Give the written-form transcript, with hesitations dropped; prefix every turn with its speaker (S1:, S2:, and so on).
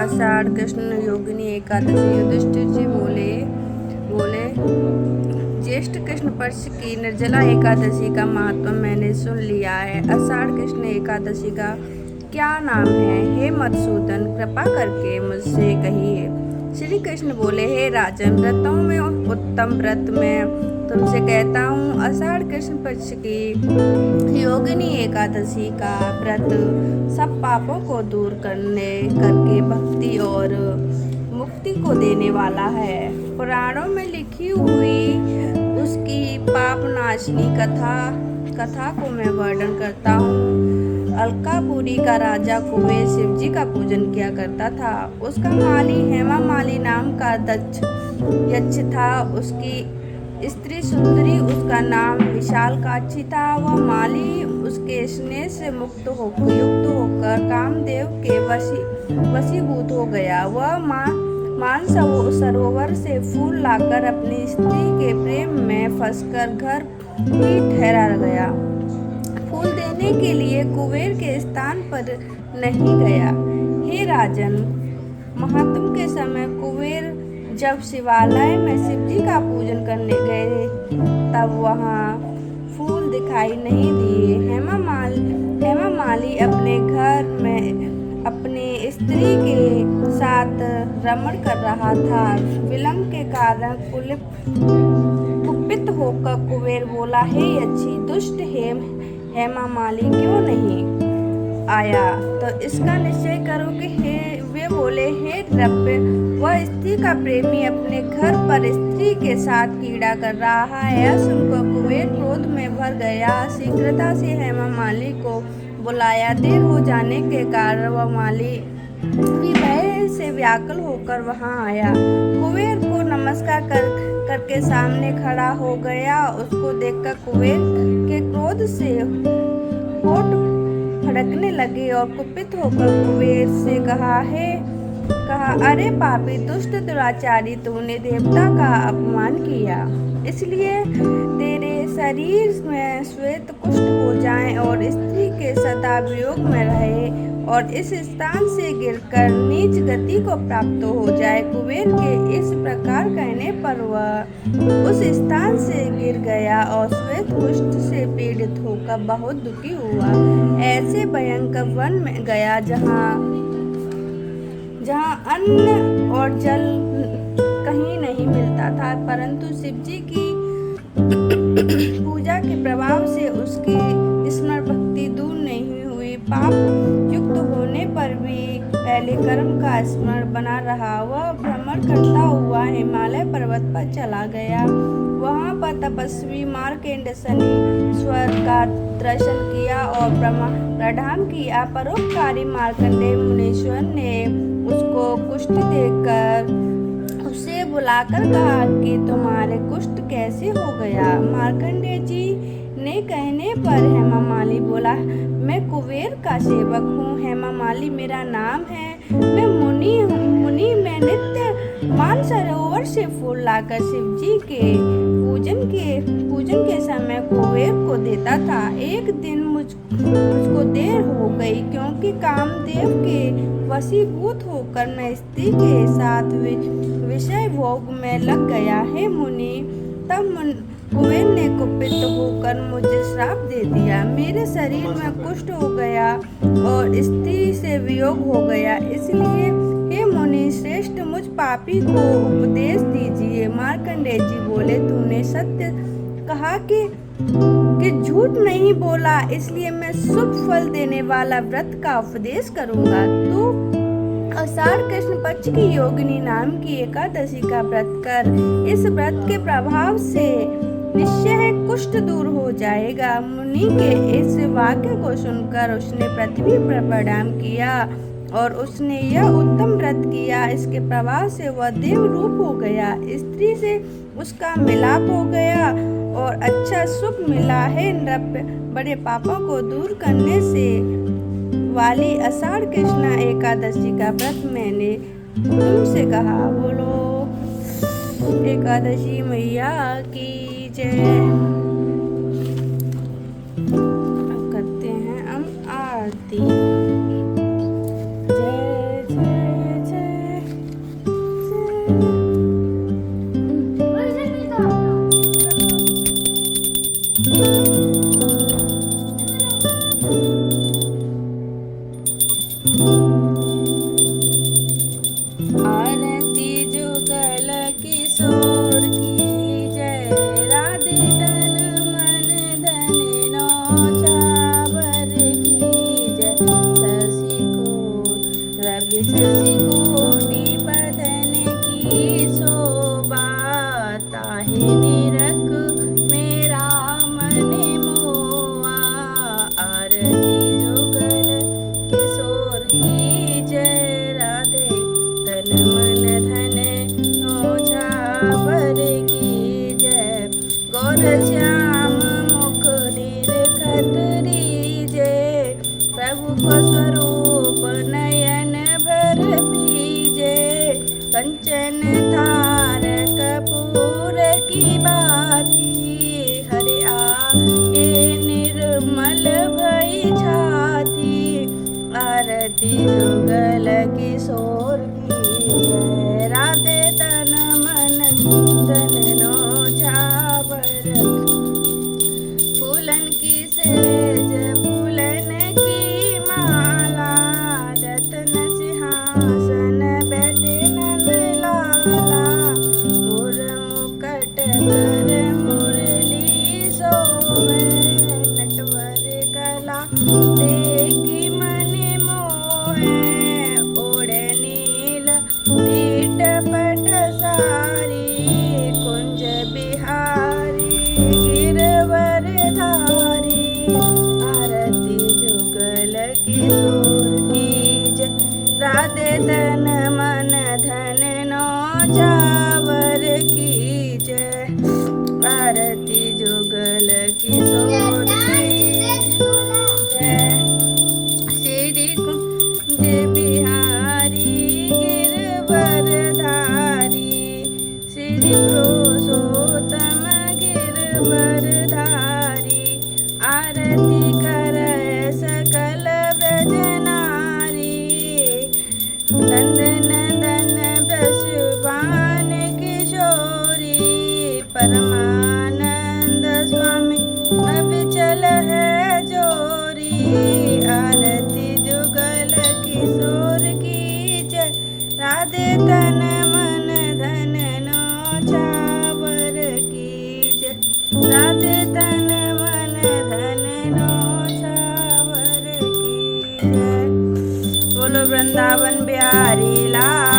S1: आषाढ़ कृष्ण योगिनी एकादशी। युधिष्ठिर जी बोले बोले ज्येष्ठ कृष्ण पक्ष की निर्जला एकादशी का महत्व मैंने सुन लिया है। आषाढ़ कृष्ण एकादशी का क्या नाम है? हे मधुसूदन, कृपा करके मुझसे कहिए। श्री कृष्ण बोले, हे राजन, व्रतों में उत्तम व्रत मैं तुमसे कहता हूँ। आषाढ़ कृष्ण पक्ष की योगिनी एकादशी का व्रत सब पापों को दूर करके भक्ति और मुक्ति को देने वाला है। पुराणों में लिखी हुई उसकी पाप नाशनी कथा को मैं वर्णन करता हूँ। अलकापुरी का राजा कुबेर शिवजी का पूजन किया करता था। उसका माली हेमा माली नाम का दक्ष यक्ष था। उसकी स्त्री सुंदरी, उसका नाम विशालकाक्षी था। वह माली उसके स्नेह से युक्त होकर कामदेव के वशीभूत हो गया। वह मान सरोवर से फूल लाकर अपनी स्त्री के प्रेम में फंसकर घर ही ठहरा गया। फूल देने के लिए कुबेर के स्थान पर नहीं गया। हे राजन, महात्म के समय कुबेर जब शिवालय में शिवजी का पूजन करने गए तब वहाँ फूल दिखाई नहीं दिए। हेमा माली अपने घर में अपनी स्त्री के साथ रमण कर रहा था। विलंब के कारण कुपित होकर कुबेर बोला, हे यक्षी, दुष्ट हेमा माली क्यों नहीं आया? तो इसका निश्चय करो कि वे बोले, हे नृप, वह स्त्री का प्रेमी अपने घर पर स्त्री के साथ कीड़ा कर रहा है। यह सुनकर कुबेर क्रोध में भर गया। शीघ्रता से हेमा माली को बुलाया। देर हो जाने के कारण वह माली भी भय से व्याकुल होकर वहां आया। कुबेर को नमस्कार करके सामने खड़ा हो गया। उसको देखकर कुबेर के क्रोध से होठ फड़कने लगे और कुपित होकर कुबेर से कहा, अरे पापी दुष्ट दुराचारी, तूने देवता का अपमान किया, इसलिए तेरे शरीर में श्वेत कुष्ठ हो जाए और स्त्री के सदा वियोग में रहे और इस स्थान से गिरकर नीच गति को प्राप्त हो जाए। कुबेर के इस प्रकार कहने पर वह उस स्थान से गिर गया और श्वेत कुष्ठ से पीड़ित होकर बहुत दुखी हुआ। ऐसे भयंकर वन में गया जहाँ अन्न और जल कहीं नहीं मिलता था, परंतु शिवजी की पूजा के प्रभाव से उसकी स्मरण भक्ति दूर नहीं हुई। पाप युक्त होने पर भी पहले कर्म का स्मरण बना रहा। वह भ्रमण करता हुआ हिमालय पर्वत पर चला गया। वहां पर तपस्वी मार्कंडेय शनीश्वर का दर्शन किया और प्रणाम किया। परोपकारी मार्कंडेय मुनीश्वर ने उसको कुष्ठ देखकर उसे बुलाकर कहा कि तुम्हारे कुष्ठ कैसे हो गया? मार्कंडेय जी ने कहने पर हेमा माली बोला, मैं कुबेर का सेवक हूँ। हेमा माली मेरा नाम है। मैं मुनि हूँ। मैं नित्य मानसरोवर से फूल लाकर शिवजी के पूजन के समय कुबेर को देता था। एक दिन मुझको देर हो गई क्योंकि कामदेव के वशीभूत होकर मैं स्त्री के साथ विषय भोग में लग गया। हे मुनि, तब कुबेर ने कुपित होकर मुझे श्राप दे दिया। मेरे शरीर में कुष्ठ हो गया और स्त्री से वियोग हो गया। इसलिए हे मुनि श्रेष्ठ, मुझ पापी को उपदेश दीजिए। मार्कंडेय जी बोले, तूने सत्य कहा कि झूठ नहीं बोला, इसलिए मैं शुभ फल देने वाला व्रत का उपदेश करूंगा। तू आषाढ़ कृष्ण पक्ष की योगिनी नाम की एकादशी का व्रत कर। इस व्रत के प्रभाव से निश्चय कुष्ठ दूर हो जाएगा। मुनि के इस वाक्य को सुनकर उसने पृथ्वी पर प्रणाम किया और उसने यह उत्तम व्रत किया। इसके प्रभाव से वह देव रूप हो गया। स्त्री से उसका मिलाप हो गया और अच्छा सुख मिला है। नृप, बड़े पापों को दूर करने से वाली आषाढ़ कृष्ण एकादशी का व्रत मैंने तुमसे कहा। बोलो एकादशी मैया की जय। करते हैं हम आरती। जय जय जय। रूप स्वरूप नयन भर पीजे, कंचन थार कपूर की बाती, हरे आए निर्मल भई छाती, आरती जुगल किशोर की जय, राधे तन मन धन नो छावर, फूलन की सेज फूलन की माला, रतन सिंहासन बैठे नंद लाला, मोर मुकट कर मुरली सोवे, नटवर कला देखी मन मोहे, ओढ़े नील पीठ पट सारी, कुंज बिहारी गिरवर धारी, आरती जुगल किशोर की जय, राधे तन मन धन नो छावर की जय, आरती जुगल किशोर की जय, श्री कुंज बिहारी गिरवर धारी, श्री पुरुषोत्तम गिरवर धारी, आरती कर सकल ब्रज नारी, नंद नंदन ब्रजबान किशोरी, परमानंद स्वामी अविचल है जोरी, आरती जुगल किशोर की जय, राधे तन मन धन नो छावर की जय, राधे तन मन धन नो छावर की जय, बोलो वृंदावन बिहारी लाल।